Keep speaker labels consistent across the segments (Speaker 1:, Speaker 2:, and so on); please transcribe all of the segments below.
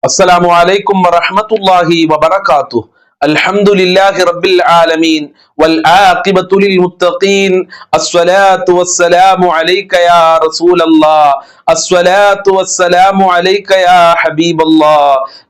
Speaker 1: السلام عليكم ورحمة الله وبركاته. الحمد لله رب العالمين والعاقبة للمتقين. الصلاة والسلام عليك يا رسول الله. الصلاة والسلام عليك يا حبيب الله.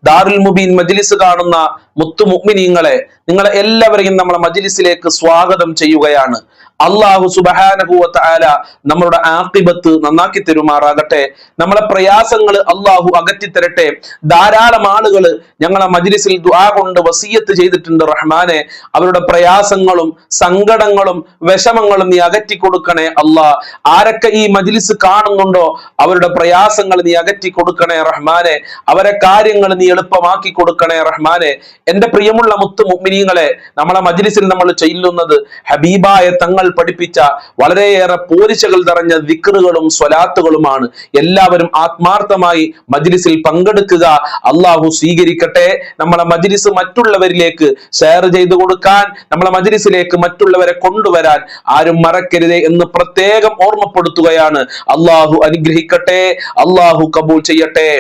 Speaker 1: ദാറുൽ മുബീൻ മജ്ലിസ് കാണുന്ന മുത്തു മുഅ്മിനീങ്ങളെ, നിങ്ങളെ എല്ലാവരെയും നമ്മുടെ മജ്ലിസിലേക്ക് സ്വാഗതം ചെയ്യുകയാണ്. അല്ലാഹു സുബ്ഹാനഹു വ തആല നമ്മുടെ ആഖിബത്ത് നന്നാക്കി തരുമാറാകട്ടെ. നമ്മളെ പ്രയാസങ്ങൾ അല്ലാഹു അകറ്റി തരട്ടെ. ധാരാളം ആളുകൾ ഞങ്ങളെ മജ്ലിസിൽ ദുആ കൊണ്ട് വസിയത്ത് ചെയ്തിട്ടുണ്ട്. റഹ്മാനെ, അവരുടെ പ്രയാസങ്ങളും സങ്കടങ്ങളും വിഷമങ്ങളും നീ അകറ്റി കൊടുക്കണേ അല്ലാ. ആരൊക്കെ ഈ മജ്ലിസ് കാണുന്നുണ്ടോ അവരുടെ പ്രയാസങ്ങൾ നീ അകറ്റി കൊടുക്കണേ റഹ്മാനെ. അവരെ കാര്യങ്ങൾ നീ എളുപ്പമാക്കി കൊടുക്കണേ റഹ്മാനെ. എന്റെ പ്രിയമുള്ള മുത്തു മുഅ്മിനീങ്ങളെ, നമ്മളെ മജ്ലിസിൽ നമ്മൾ ചൊല്ലുന്നത് ഹബീബായ തങ്ങൾ പഠിപ്പിച്ച വളരെയേറെ പോരിശകൾ നിറഞ്ഞ ദിക്റുകളും സ്വലാത്തുകളുമാണ്. എല്ലാവരും ആത്മാർത്ഥമായി മജ്ലിസിൽ പങ്കെടുക്കുക. അള്ളാഹു സ്വീകരിക്കട്ടെ. നമ്മളെ മജ്ലിസ് മറ്റുള്ളവരിലേക്ക് ഷെയർ ചെയ്തു കൊടുക്കാൻ, നമ്മളെ മജ്ലിസിലേക്ക് മറ്റുള്ളവരെ കൊണ്ടുവരാൻ ആരും മറക്കരുതേ എന്ന് പ്രത്യേകം ഓർമ്മപ്പെടുത്തുകയാണ്. അള്ളാഹു അനുഗ്രഹിക്കട്ടെ, അള്ളാഹു കബൂൽ ചെയ്യട്ടെ.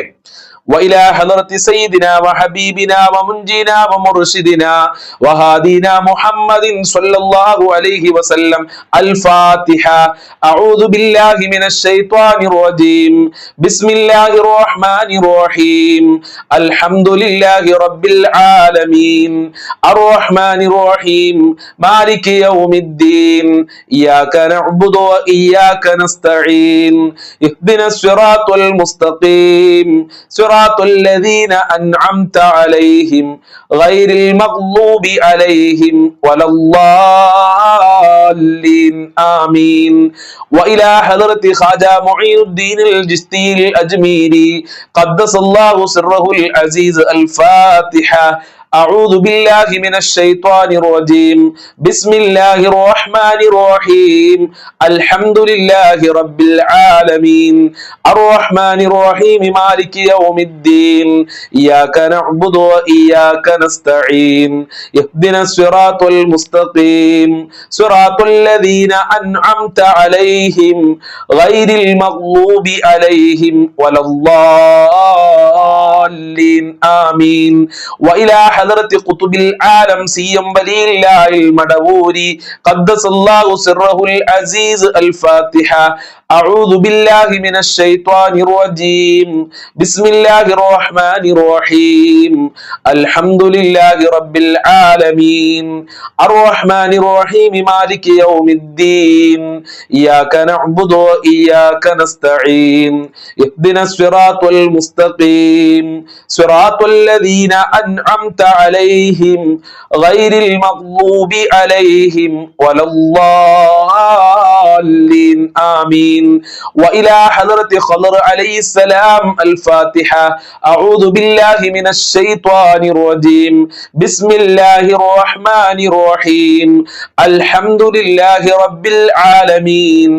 Speaker 1: وإلى حضرة سيدنا وحبيبنا ومنجينا ومرشدنا وهادينا محمد صلى الله عليه وسلم الفاتحة. أعوذ بالله من الشيطان الرجيم. بسم الله الرحمن الرحيم. الحمد لله رب العالمين الرحمن الرحيم مالك يوم الدين إياك نعبد وإياك نستعين اهدنا الصراط المستقيم صراط الذين أنعمت عليهم غير المغضوب عليهم ولا الضالين آمين. وإلى حضرة خواجة معين الدين الجستي الأجميري قدس الله سره العزيز الفاتحة. أعوذ بالله من الشيطان الرجيم. بسم الله الرحمن الرحيم. الحمد لله رب العالمين الرحمن الرحيم مالك يوم الدين إياك نعبد وإياك نستعين اهدنا الصراط المستقيم صراط الذين أنعمت عليهم غير المغضوب عليهم ولا الضالين آمين. وإلى حضرة قطب العالم سيم ولي الله المدبوري قدس الله سره العزيز الفاتحة. أعوذ بالله من الشيطان الرجيم. بسم الله الرحمن الرحيم. الحمد لله رب العالمين الرحمن الرحيم مالك يوم الدين إياك نعبد وإياك نستعين اهدنا الصراط المستقيم صراط الذين أنعمت عليهم غير المغضوب عليهم ولا الضالين آمين. وإلى حضرة خضر عليه السلام الفاتحة. أعوذ بالله من الشيطان الرجيم. بسم الله الرحمن الرحيم. الحمد لله رب العالمين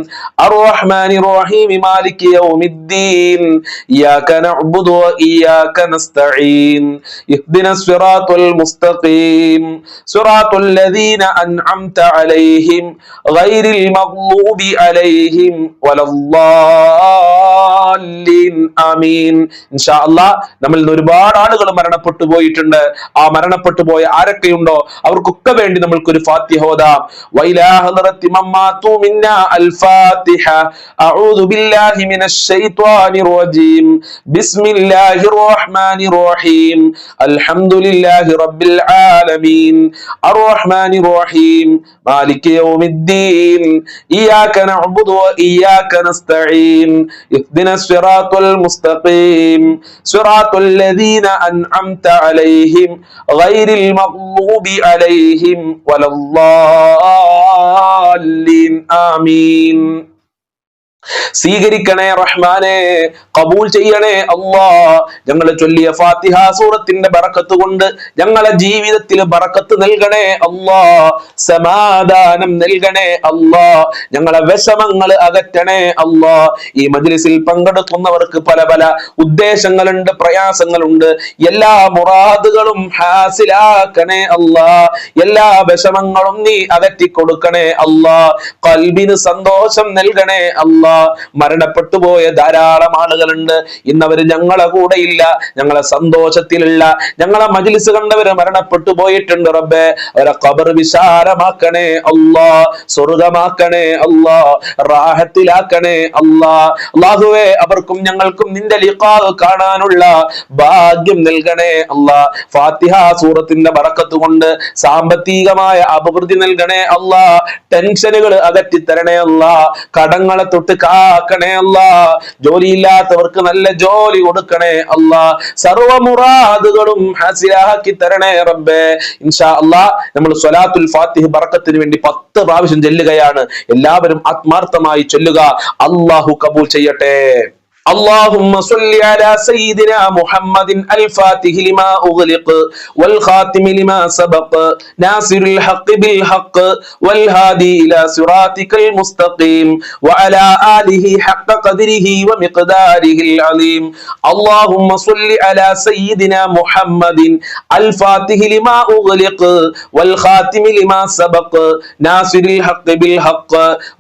Speaker 1: الرحمن الرحيم مالك يوم الدين إياك نعبد وإياك نستعين اهدنا الصراط المستقيم صراط الذين أنعمت عليهم غير المغضوب عليهم ولا الضالين آمين. ഇൻഷാ അല്ലാഹ് നമ്മളിൽ നിന്ന് ഒരുപാട് ആളുകൾ മരണപ്പെട്ടു പോയിട്ടുണ്ട്. ആ മരണപ്പെട്ടു പോയ ആരൊക്കെയുണ്ടോ അവർക്കൊക്കെ വേണ്ടി നമ്മൾക്കൊരു ഫാത്തിഹ ഓതാം. വഇലാ ഹളറത്തി മമ്മാതു മിന്നാ അൽ ഫാത്തിഹ. അഊദു ബില്ലാഹി മിനശ് ശൈത്വാനിർ റജീം. ബിസ്മില്ലാഹിർ റഹ്മാനിർ റഹീം. അൽഹംദുലില്ലാഹി റബ്ബിൽ ആലമീൻ അർറഹ്മാനിർ റഹീം മാലികി യൗമിദ്ദീൻ ഇയ്യാക നഅ്ബുദു വഇയ്യാക നസ്തഈൻ ഇഹ്ദിനസ് സിറാത്തൽ മുസ്തഖീം സിറാത്തൽ ലദീന അൻഅംത അലൈഹിം ഗൈറിൽ മഗ്ദൂബി അലൈഹിം വലദ്ദാലിൻ ആമീൻ. സ്വീകരിക്കണേ റഹ്മാനെ, കബൂൽ ചെയ്യണേ അല്ലാ. ഞങ്ങൾ ചൊല്ലിയ ഫാത്തിഹ സൂറത്തിന്റെ ബറക്കത്ത് കൊണ്ട് ഞങ്ങളെ ജീവിതത്തിൽ ബറക്കത്ത് നൽകണേ അല്ലാ. സമാധാനം നൽകണേ അല്ലാ. ഞങ്ങളെ വിഷമങ്ങൾ അകറ്റണേ അല്ലാ. ഈ മജ്ലിസിൽ പങ്കെടുക്കുന്നവർക്ക് പല പല ഉദ്ദേശങ്ങളുണ്ട്, പ്രയാസങ്ങളുണ്ട്. എല്ലാ മുറാദുകളും ഹാസിലാക്കണേ അല്ലാ. എല്ലാ വിഷമങ്ങളും നീ അകറ്റി കൊടുക്കണേ അല്ലാ. ഖൽബിന് സന്തോഷം നൽകണേ അല്ലാ. മരണപ്പെട്ടു പോയ ധാരാളം ആളുകളുണ്ട്. ഇന്നവര് ഞങ്ങളെ കൂടെ ഇല്ല, ഞങ്ങളെ സന്തോഷത്തിലുള്ള, ഞങ്ങളെ മജ്ലിസ് കണ്ടവര് മരണപ്പെട്ടു പോയിട്ടുണ്ട്. റബ്ബേ, അവരെ ഖബർ വിശാലമാക്കണേ അല്ലാ, സ്വർഗമാക്കണേ അല്ലാ, റാഹത്തിലാക്കണേ അല്ലാ. അല്ലാഹുവേ, അവർക്കും ഞങ്ങൾക്കും നിന്റെ ലിഖാ കാണാനുള്ള ഭാഗ്യം നൽകണേ അല്ലാ. ഫാത്തിഹ സൂറത്തിന്റെ ബറക്കത്ത് കൊണ്ട് സാമ്പത്തികമായ അഭിവൃദ്ധി നൽകണേ അല്ലാ. ടെൻഷനുകൾ അകറ്റിത്തരണേ അല്ലാ. കടങ്ങളെ തൊട്ട് കാക്കണേ അല്ലാ. ജോലിയില്ലാത്തവർക്ക് നല്ല ജോലി കൊടുക്കണേ അല്ലാ. സർവ മുറാദുകളും ഹാസിലാക്കി തരണേ റബ്ബേ. ഇൻഷാ അല്ലാ നമ്മൾ സ്വലാത്തുൽ ഫാത്തിഹ് ബറക്കത്തിന് വേണ്ടി 10 പ്രാവശ്യം ചൊല്ലുകയാണ്. എല്ലാവരും ആത്മാർത്ഥമായി ചൊല്ലുക. അല്ലാഹു കബൂൽ ചെയ്യട്ടെ. اللهم صل على سيدنا محمد الفاتح لما أغلق والخاتم لما سبق ناصر الحق بالحق والهادي إلى صراطك المستقيم وعلى آله حق قدره ومقداره العظيم. اللهم صل على سيدنا محمد الفاتح لما أغلق والخاتم لما سبق ناصر الحق بالحق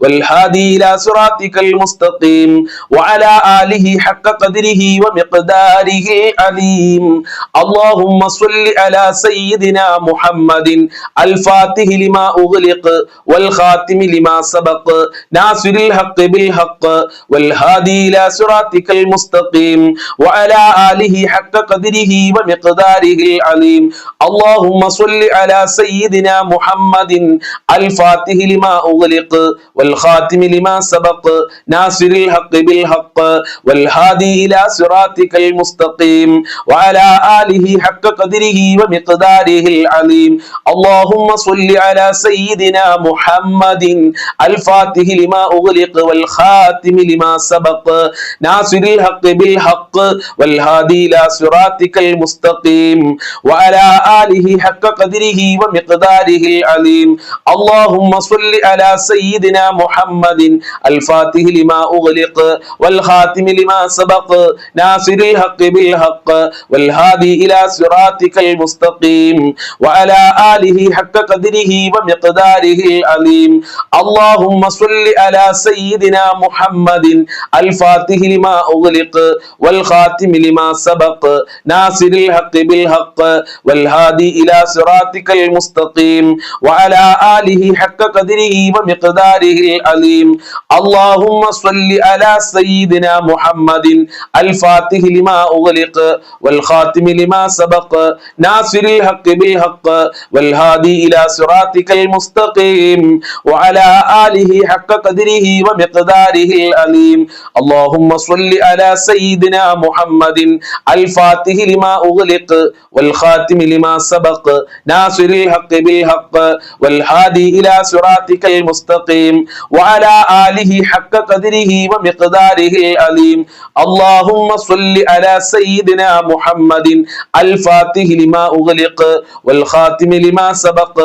Speaker 1: والهادي إلى صراطك المستقيم وعلى آله حق قدره ومقداره العظيم. اللهم صل على سيدنا محمد الفاتح لما أغلق والخاتم لما سبق ناصر الحق بالحق والهادي إلى صراطك المستقيم وعلى آله حق قدره ومقداره العظيم. اللهم صل على سيدنا محمد الفاتح لما أغلق والخاتم لما سبق ناصر الحق بالحق والهادي إلى صراطك المستقيم وعلى آله حق قدره ومقداره العظيم. اللهم صل على سيدنا محمد الفاتح لما أغلق والخاتم لما سبق ناصر الحق بالحق والهادي إلى صراطك المستقيم وعلى آله حق قدره ومقداره العظيم. اللهم صل على سيدنا محمد الفاتح لما أغلق والخاتم لما سبق ناصر الحق بالحق والهادي إلى صراطك المستقيم وعلى آله حق قدره ومقداره العظيم. اللهم صل على سيدنا محمد الفاتح لما أغلق والخاتم لما سبق ناصر الحق بالحق والهادي إلى صراطك المستقيم وعلى آله حق قدره ومقداره العظيم. اللهم صل على سيدنا محمد الفاتح لما أغلق والخاتم لما سبق ناصر الحق بالحق والهادي إلى صراطك المستقيم وعلى آله حق قدره ومقداره العظيم. اللهم صل على سيدنا محمد الفاتح لما أغلق والخاتم لما سبق ناصر الحق بالحق والهادي إلى صراطك المستقيم وعلى آله حق قدره ومقداره العظيم. اللهم صل على سيدنا محمد الفاتح لما أغلق والخاتم لما سبق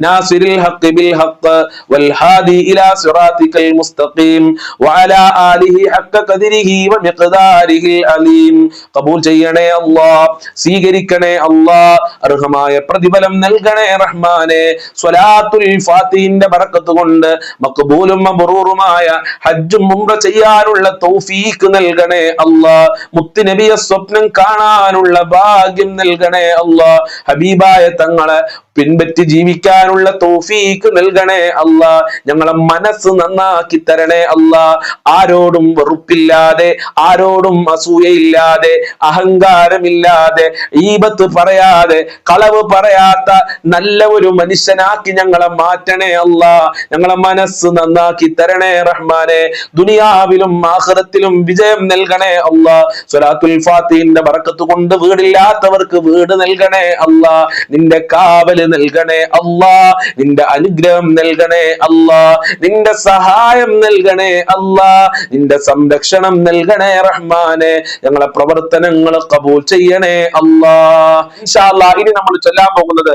Speaker 1: ناصر الحق بالحق والهادي إلى صراطك المستقيم وعلى آله حق قدره ومقداره العظيم. قبول ചെയ്യണേ അല്ലാഹ്, സ്വീകരിക്കണേ അല്ലാഹ്, അർഹമായ പ്രതിഫലം നൽകണേ റഹ്മാനെ. സ്വലാത്തുൽ ഫാത്തിഹിന്റെ ബറക്കത്ത് കൊണ്ട് മഖ്ബൂലും മബ്റൂറുമായ ഹജ്ജും ഉംറ ചെയ്യാനുള്ള തൗഫീഖ് നൽകണേ അല്ലാഹ്. മുത്ത് നബിയെ സ്വപ്നം കാണാനുള്ള ഭാഗ്യം നൽകണേ അല്ലാഹ്. ഹബീബായ തങ്ങളെ പിൻപറ്റി ജീവിക്കാനുള്ള തൗഫീഖ് നൽകണേ അല്ലാഹ്. ഞങ്ങളെ മനസ്സ് നന്നാക്കി തരണേ അല്ലാഹ്. ആരോടും വെറുപ്പില്ലാതെ, ആരോടും അസൂയയില്ലാതെ, അഹങ്കാരമില്ലാതെ, ഈബത്ത് പറയാതെ, കളവ് പറയാത്ത നല്ല ഒരു മനുഷ്യനാക്കി ഞങ്ങളെ മാറ്റണേ അല്ലാഹ്. ഞങ്ങളെ മനസ്സ് നന്നാക്കി തരണേ റഹ്മാനെ. ദുനിയാവിലും ആഖിറത്തിലും വിജയം നൽകണേ അല്ലാഹ്. സ്വലാത്തുൽ ഫാത്തിഹിന്റെ ബറക്കത്ത് കൊണ്ട് വീടില്ലാത്തവർക്ക് വീട് നൽകണേ അല്ലാഹ്. നിന്റെ കാവല് നൽകണേ അല്ലാഹ്. നിന്റെ അനുഗ്രഹം നൽകണേ അല്ലാഹ്. നിന്റെ സഹായം നൽകണേ അല്ലാഹ്. നിന്റെ സംരക്ഷണം നൽകണേ റഹ്മാനെ. ഞങ്ങളെ പ്രവർത്തനങ്ങൾ ഖബൂൽ ചെയ്യണേ അല്ലാഹ്. ഇൻഷാ അല്ലാഹ് ഇനി നമ്മൾ ചൊല്ലാൻ പോകുന്നത്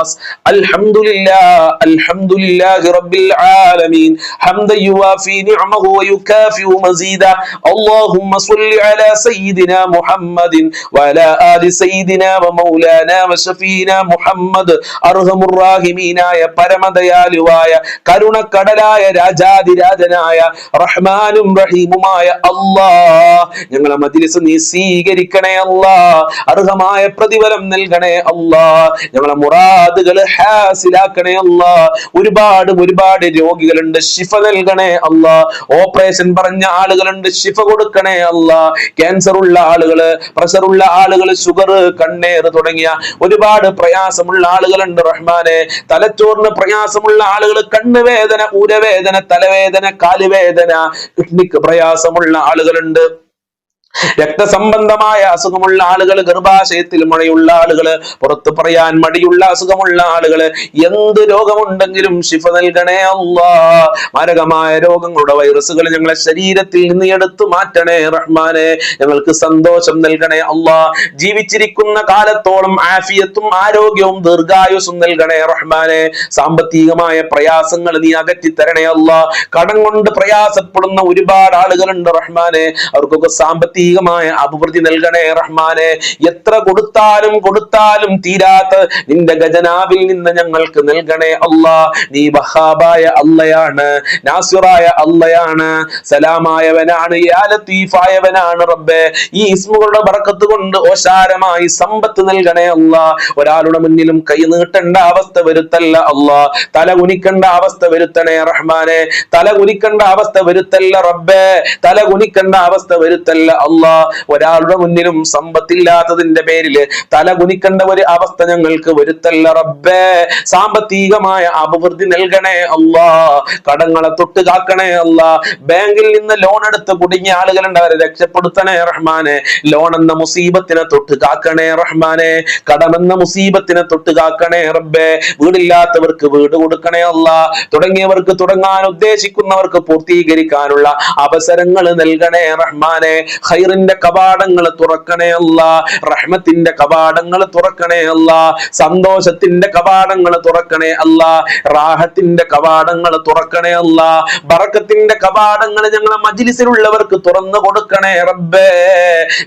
Speaker 1: الناس. الحمد لله رب العالمين حمدا يوافي نعمه ويكافئ مزيدا. اللهم صل على سيدنا محمد وعلى آل سيدنا ومولانا وشفينا محمد. അർഹമുർറാഹിമീനായ പരമദയാലുവായ കരുണക്കടലായ രാജാതിരാജനായ റഹ്മാനും റഹീമുമായ അല്ലാഹ്, ഞങ്ങളെ മജ്‌ലിസ് നീ സ്വീകരിക്കണേ അല്ലാഹ്. അർഹമായ പ്രതിഫലം നൽകണേ അല്ലാഹ്. ഞങ്ങളെ മുറാദുകൾ ഹാസിലാക്കണേ അല്ലാഹ്. ഒരുപാട് രോഗികളുണ്ട്, ശിഫ നൽകണേ അല്ലാഹ്. ഓപ്പറേഷൻ പറഞ്ഞ ആളുകളുണ്ട്, ശിഫ കൊടുക്കണേ അല്ലാഹ്. ക്യാൻസർ ഉള്ള ആളുകള്, പ്രഷർ ഉള്ള ആളുകള്, ഷുഗർ, കണ്ണേറ് തുടങ്ങിയ ഒരുപാട് പ്രയാസമുള്ള ആളുകളുണ്ട് റഹ്മാനെ. തലച്ചോറിന് പ്രയാസമുള്ള ആളുകൾ, കണ്ണുവേദന, ഊരവേദന, തലവേദന, കാലുവേദന, കിഡ്നിക്ക് പ്രയാസമുള്ള ആളുകളുണ്ട്, രക്തസംബന്ധമായ അസുഖമുള്ള ആളുകൾ, ഗർഭാശയത്തിൽ മുഴയുള്ള ആളുകള്, പുറത്തു പറയാൻ മടിയുള്ള അസുഖമുള്ള ആളുകള്, എന്ത് രോഗമുണ്ടെങ്കിലും ശിഫ നൽകണേ അല്ലാഹ്. മാരകമായ രോഗങ്ങളുടെ വൈറസുകൾ ഞങ്ങളെ ശരീരത്തിൽ നിന്ന് എടുത്തു മാറ്റണേ റഹ്മാനെ. ഞങ്ങൾക്ക് സന്തോഷം നൽകണേ അല്ലാഹ്. ജീവിച്ചിരിക്കുന്ന കാലത്തോളം ആഫിയത്തും ആരോഗ്യവും ദീർഘായുസ്സും നൽകണേ റഹ്മാനെ. സാമ്പത്തികമായ പ്രയാസങ്ങൾ നീ അകറ്റി തരണേ അല്ലാഹ്. കടം കൊണ്ട് പ്രയാസപ്പെടുന്ന ഒരുപാട് ആളുകളുണ്ട് റഹ്മാനെ. അവർക്കൊക്കെ സാമ്പത്തികമായ അഭിവൃദ്ധി നൽകണേ റഹ്മാനെ. എത്ര കൊടുത്താലും തീരാത്ത നിന്റെ ഖജനാവിൽ നിന്ന് ഞങ്ങൾക്ക് നൽകണേ അല്ലാഹ്. നീ വഹാബായ അല്ലയാണ്, നാസിറായ അല്ലയാണ്, സലാമായവനാണ്, യാ ലത്തീഫായവനാണ് റബ്ബേ. ഈ ഇസ്മുകളുടെ ബർക്കത്ത് കൊണ്ട് ഓശാരമായി സമ്പത്ത് നൽകണേ അല്ലാഹ്. ഒരാളുടെ മുന്നിലും കൈ നീട്ടേണ്ട അവസ്ഥ വരുത്തല്ല അല്ലാഹ്. തല കുനിക്കേണ്ട അവസ്ഥ വരുത്തണേ റഹ്മാനെ. തല കുനിക്കേണ്ട അവസ്ഥ വരുത്തല്ല റബ്ബേ. തല കുനിക്കേണ്ട അവസ്ഥ വരുത്തല്ല അല്ലാഹ്. ഒരാളുടെ മുന്നിലും സമ്പത്തില്ലാത്തതിന്റെ പേരില് തല കുനിക്കേണ്ട ഒരു അവസ്ഥ ഞങ്ങൾക്ക് വരുത്തല്ല റബ്ബേ. സാമ്പത്തികമായ അഭിവൃദ്ധി നൽകണേ അല്ലാഹ്. കടങ്ങളെ തൊട്ട് കാക്കണേ അല്ലാഹ്. ബാങ്കിൽ നിന്ന് ലോൺ എടുത്ത് കുടുങ്ങിയ ആളുകളുണ്ട്, അവരെ രക്ഷപ്പെടുത്തണേ റഹ്മാനെ. ലോൺ എന്ന മുസീബത്തിനെ തൊട്ട് കാക്കണേ റഹ്മാനെ. കടമെന്ന മുസീബത്തിനെ തൊട്ട് കാക്കണേ റബ്ബേ. വീടില്ലാത്തവർക്ക് വീട് കൊടുക്കണേ അല്ലാഹ്. തുടങ്ങിയവർക്ക്, തുടങ്ങാൻ ഉദ്ദേശിക്കുന്നവർക്ക് പൂർത്തീകരിക്കാനുള്ള അവസരങ്ങൾ നൽകണേ റഹ്മാനെ. ഖൈറിന്റെ കവാടങ്ങൾ തുറക്കണേ അല്ലാഹ്. റഹ്മത്തിന്റെ കവാടങ്ങൾ തുറക്കണേ അല്ലാഹ്. സന്തോഷത്തിന്റെ കവാടങ്ങൾ തുറക്കണേ അല്ലാഹ്. റാഹത്തിന്റെ കവാടങ്ങൾ തുറക്കണേ അല്ലാഹ്. ബറക്കത്തിന്റെ കവാടങ്ങൾ ഞങ്ങളെ മജ്‌ലിസിലുള്ളവർക്ക് തുറന്നു കൊടുക്കണേ റബ്ബേ.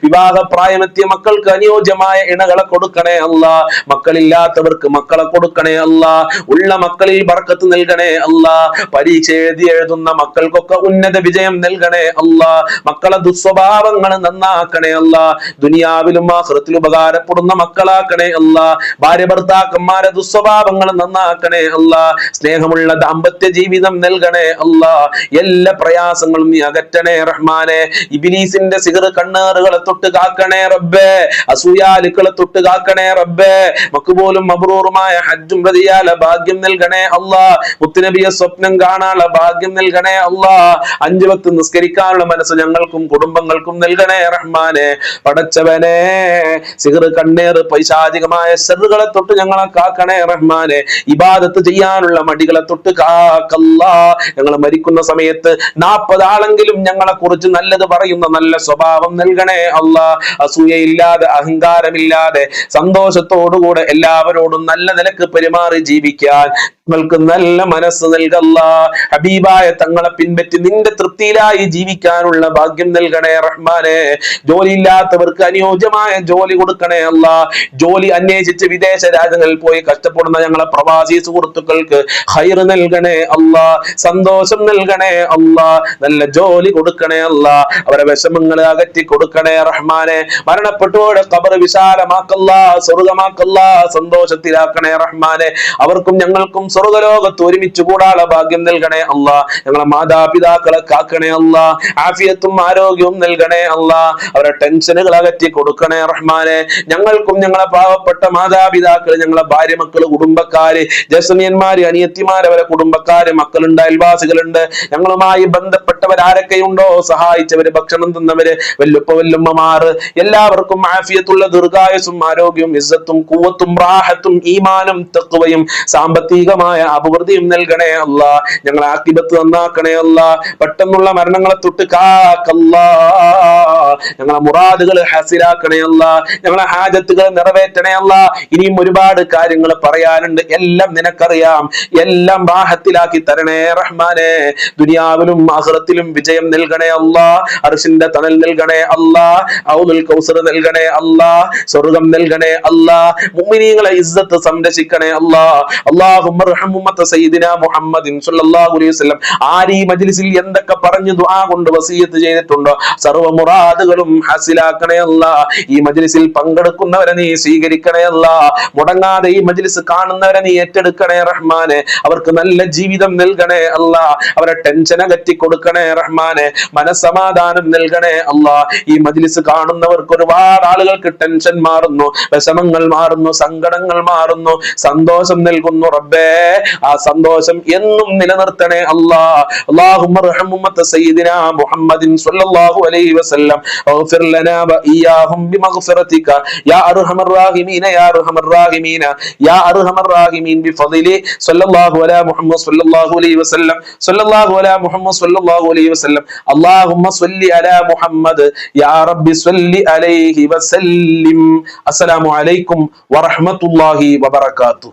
Speaker 1: വിവാഹ പ്രായമെത്തിയ മക്കൾക്ക് അനുയോജ്യമായ ഇണകളെ കൊടുക്കണേ അല്ലാഹ്. മക്കളില്ലാത്തവർക്ക് മക്കളെ കൊടുക്കണേ അല്ലാഹ്. ഉള്ള മക്കളിൽ ബർക്കത്ത് നൽകണേ അല്ലാഹ്. പരീക്ഷ എഴുതുന്ന മക്കൾക്കൊക്കെ ഉന്നത വിജയം നൽകണേ അല്ലാഹ്. മക്കളെ ദുസ്വഭാവങ്ങൾ നന്നാക്കണേ അല്ലാഹ്. ദുനിയാവിലും ആഖിറത്തിലും ഉപകാരപ്പെടുന്ന മക്കളാക്കണേ അല്ലാഹ്. ഭാര്യ ഭർത്താക്കന്മാരെ ദുസ്വഭാവങ്ങൾ നന്നാക്കണേ അല്ലാഹ്. സ്നേഹമുള്ള ദാമ്പത്യ ജീവിതം നൽകണേ അല്ലാഹ്. എല്ലാ പ്രയാസങ്ങളും നീ അകറ്റണേ റഹ്മാനെ. ഇബ്ലീസിന്റെ സിഹർ കണ്ണേറുകളെ തൊട്ട് കാക്കണേ റബ്ബേ. അസൂയാലുക്കളെ തൊട്ട് കാക്കണേ റബ്ബേ. മഖ്ബൂലും മബ്റൂറുമായ ഹജ്ജും റദിയാല ഭാഗ്യം നൽകണേ അല്ലാഹ്. മുത്തുനബിയെ സ്വപ്നം കാണാനുള്ള ഭാഗ്യം നൽകണേ അല്ലാഹ്. 5 വക്ത് നിസ്കരിക്കാനുള്ള മനസ്സ് ഞങ്ങൾക്കും കുടുംബങ്ങൾക്കും നൽകണേ റഹ്മാനെ. പടച്ചവനെ, സിഹർ കണ്ണേറ് പൈശാചികമായ ശർറുകളെ തൊട്ട് ഞങ്ങളെ കാക്കണേ റഹ്മാനെ. ഇബാദത്ത് ചെയ്യാനുള്ള മടികളെ തൊട്ട് കാക്കല്ലാഹ്. ഞങ്ങൾ മരിക്കുന്ന സമയത്ത് 40 ആളെങ്കിലും ഞങ്ങളെ കുറിച്ച് നല്ലത് പറയുന്ന നല്ല സ്വഭാവം നൽകണേ അല്ലാഹ്. അസൂയയില്ലാതെ, അഹങ്കാരമില്ലാതെ, സന്തോഷത്തോടുകൂടെ എല്ലാവരോടും നല്ല നിലക്ക് പെരുമാറി ജീവിക്കാൻ നിങ്ങൾക്ക് നല്ല മനസ്സ് നൽകല്ലാഹ്. ഹബീബായ തങ്ങളെ പിൻപറ്റി നിന്റെ തൃപ്തിയിലായി ജീവിക്കാനുള്ള ഭാഗ്യം നൽകണേ റഹ്മാനെ. ജോലിയില്ലാത്തവർക്ക് അനുയോജ്യമായ ജോലി കൊടുക്കണേ അല്ലാഹ്. ജോലി അന്വേഷിച്ച് വിദേശ രാജ്യങ്ങളിൽ പോയി കഷ്ടപ്പെടുന്ന ഞങ്ങളെ പ്രവാസി സുഹൃത്തുക്കൾക്ക് ഖൈർ നൽകണേ അല്ലാഹ്. സന്തോഷം നൽകണേ അല്ലാഹ്. നല്ല ജോലി കൊടുക്കണേ അല്ലാഹ്. അവരെ വിഷമങ്ങൾ അകറ്റി കൊടുക്കണേ റഹ്മാനെ. മരണപ്പെട്ടവരുടെ ഖബർ വിശാലമാക്കല്ലാഹ്, സ്വർഗമാക്കല്ലാഹ്, സന്തോഷത്തിലാക്കണേ റഹ്മാനെ. അവർക്കും ഞങ്ങൾക്കും സ്വർഗലോകത്ത് ഒരുമിച്ച് കൂടാനുള്ള ഭാഗ്യം നൽകണേ അല്ലാഹ്. ഞങ്ങളെ മാതാപിതാക്കളെ കാക്കണേ അല്ലാഹ്. ആഫിയത്തും ആരോഗ്യവും നൽകണേ അല്ലാഹ്. അവരെ ടെൻഷനുകൾ അകറ്റി കൊടുക്കണേ റഹ്മാനെ. ഞങ്ങൾക്കും ഞങ്ങളെ പാവപ്പെട്ട മാതാപിതാക്കൾ, ഞങ്ങളെ ഭാര്യ മക്കള്, കുടുംബക്കാര്, ജസ്മിയന്മാര്, അനിയത്തിമാര്, അവരെ കുടുംബക്കാര്, മക്കളുണ്ട്, അയൽവാസികളുണ്ട്, ഞങ്ങളുമായി ബന്ധപ്പെട്ടവരാരൊക്കെയുണ്ടോ, സഹായിച്ചവര്, ഭക്ഷണം തന്നവര്, വല്ലുപ്പ വല്ലുമ്മമാര്, എല്ലാവർക്കും ആഫിയത്തുള്ള ദീർഘായുസ്സും ആരോഗ്യവും ഇസ്സത്തും ഖുവ്വത്തും റാഹത്തും ഈമാനും തഖ്വയും സാമ്പത്തികമായ പൂർണ്ണമായ അഭിവൃദ്ധിയും നൽകണേ അല്ലാ. ഞങ്ങളെ ആഖിബത്ത് നന്നാക്കണേ അല്ലാ. പെട്ടെന്നുള്ള മരണങ്ങളെ തൊട്ട് കാക്കല്ലാ. ഞങ്ങളെ മുറാദുകൾ ഹാസിലാക്കണേ അല്ലാ. ഞങ്ങളെ ഹാജത്തുകൾ നിറവേറ്റണേ അല്ലാ. ഇനിയും ഒരുപാട് കാര്യങ്ങൾ പറയാനുണ്ട്, എല്ലാം നിനക്കറിയാം. എല്ലാം റാഹത്തിലാക്കി തരണേ റഹ്മാനെ. ദുനിയാവിലും ആഖിറത്തിലും വിജയം നൽകണേ അല്ലാ. അർശിന്റെ തണൽ നൽകണേ അല്ലാ. ഔദുൽ കൗസർ നൽകണേ അല്ലാ. സ്വർഗ്ഗം നൽകണേ അല്ലാ. മുഅ്മിനീങ്ങളെ ഇസ്സത്ത് സംരക്ഷിക്കണേ അല്ലാ. അല്ലാഹുമ്മ അർഹം ഉമ്മത സയ്യിദിനാ മുഹമ്മദിൻ സ്വല്ലല്ലാഹു അലൈഹി വസല്ലം ആരി മജ്ലിസിൽ എന്തൊക്കെ പറഞ്ഞു ദുആ കൊണ്ട് വസിയത്ത് ചെയ്തിട്ടുണ്ടോ സർവ്വ മുറാദുകളും ഹാസിലാക്കണേ അല്ലാ. ഈ മജ്ലിസിൽ പങ്കെടുക്കുന്നവരെ നീ സ്വീകരിക്കണേ അല്ലാ. മുടങ്ങാതെ ഈ മജ്ലിസ് കാണുന്നവരെ നീ ഏറ്റെടുക്കണേ റഹ്മാനെ. അവർക്ക് നല്ല ജീവിതം നൽകണേ അല്ലാ. അവരെ ടെൻഷൻ അകറ്റി കൊടുക്കണേ റഹ്മാനെ. മനസ്സമാധാനം നൽകണേ അല്ലാ. ഈ മജ്ലിസ് കാണുന്നവർക്ക് ഒരുപാട് ആളുകൾക്ക് ടെൻഷൻ മാറുന്നു, വിഷമങ്ങൾ മാറുന്നു, സങ്കടങ്ങൾ മാറുന്നു, സന്തോഷം നൽകുന്നു റബ്ബേ. ആ സന്തോഷം എന്നും നിലനിർത്തണേ അല്ലാ. അല്ലാഹുമ്മ അർഹം ഉമ്മത സയ്യിദിനാ മുഹമ്മദിൻ സ്വല്ലല്ലാഹു അലൈഹി വസല്ലം വഗ്ഫിർ ലനാ വഇയ്യാഹും ബിമഗ്ഫിറതിക യാ അർഹമർ റഹീമീന യാ അർഹമർ റഹീമീന യാ അർഹമർ റഹീമീൻ ബിഫദ്ലി സ്വല്ലല്ലാഹു അലാ മുഹമ്മദ് സ്വല്ലല്ലാഹു അലൈഹി വസല്ലം സ്വല്ലല്ലാഹു അലാ മുഹമ്മദ് സ്വല്ലല്ലാഹു അലൈഹി വസല്ലം അല്ലാഹുമ്മ സ്വല്ലി അലാ മുഹമ്മദ് യാ റബ്ബി സ്വല്ലി അലൈഹി വസല്ലിം. അസ്സലാമു അലൈക്കും വറഹ്മത്തുള്ളാഹി വബറകാതുഹു.